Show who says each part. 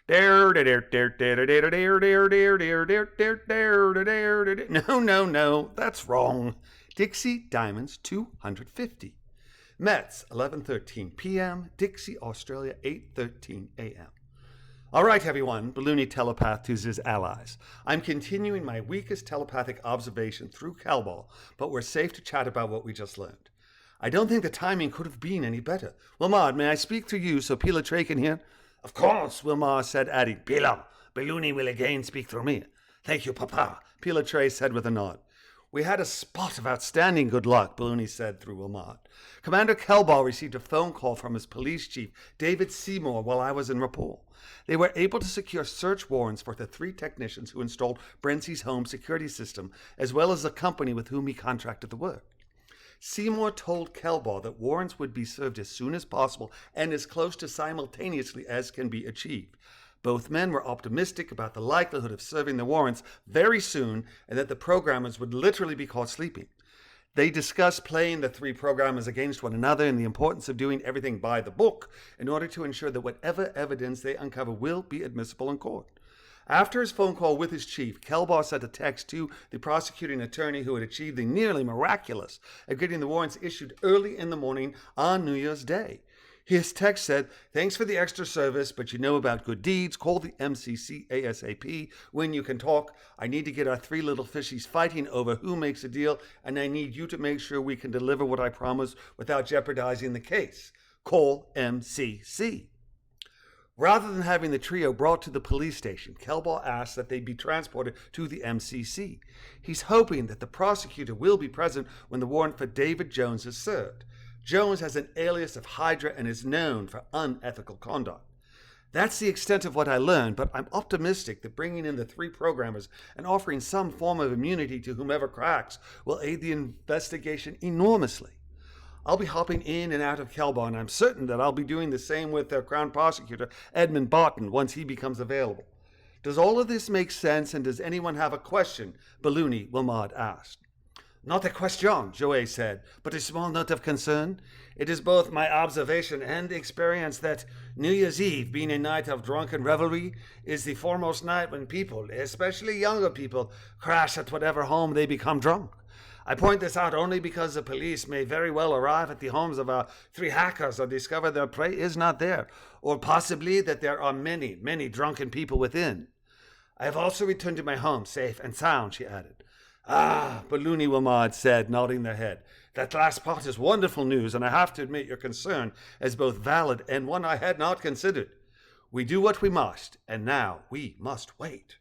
Speaker 1: No, that's wrong. Dixie Diamonds 250. Mets, 11:13 p.m. Dixie, Australia, 8:13 a.m. All right, everyone, Balloony telepathed to his allies. I'm continuing my weakest telepathic observation through Calball, but we're safe to chat about what we just learned. I don't think the timing could have been any better. Wilmard, may I speak through you so Pila Trey can hear? Of course, Wilmar said, adding, Pila, Balloony will again speak through me. Thank you, Papa, Pila Trey said with a nod. We had a spot of outstanding good luck, Balloony said through Wilmot. Commander Kelball received a phone call from his police chief, David Seymour, while I was in rapport. They were able to secure search warrants for the 3 technicians who installed Brentsy's home security system, as well as the company with whom he contracted the work. Seymour told Kelball that warrants would be served as soon as possible and as close to simultaneously as can be achieved. Both men were optimistic about the likelihood of serving the warrants very soon and that the programmers would literally be caught sleeping. They discussed playing the 3 programmers against one another and the importance of doing everything by the book in order to ensure that whatever evidence they uncover will be admissible in court. After his phone call with his chief, Kelball sent a text to the prosecuting attorney who had achieved the nearly miraculous of getting the warrants issued early in the morning on New Year's Day. His text said, thanks for the extra service, but you know about good deeds. Call the MCC ASAP when you can talk. I need to get our 3 little fishies fighting over who makes a deal, and I need you to make sure we can deliver what I promised without jeopardizing the case. Call MCC. Rather than having the trio brought to the police station, Kelball asked that they be transported to the MCC. He's hoping that the prosecutor will be present when the warrant for David Jones is served. Jones has an alias of Hydra and is known for unethical conduct. That's the extent of what I learned, but I'm optimistic that bringing in the 3 programmers and offering some form of immunity to whomever cracks will aid the investigation enormously. I'll be hopping in and out of Kelball, and I'm certain that I'll be doing the same with their Crown Prosecutor, Edmund Barton, once he becomes available. Does all of this make sense, and does anyone have a question? Balloony Wilmard asked. Not a question, Joey said, but a small note of concern. It is both my observation and experience that New Year's Eve, being a night of drunken revelry, is the foremost night when people, especially younger people, crash at whatever home they become drunk. I point this out only because the police may very well arrive at the homes of our 3 hackers or discover their prey is not there, or possibly that there are many, many drunken people within. I have also returned to my home safe and sound, she added. Ah, Balloony Wilmard said, nodding their head. That last part is wonderful news, and I have to admit your concern as both valid and one I had not considered. We do what we must, and now we must wait.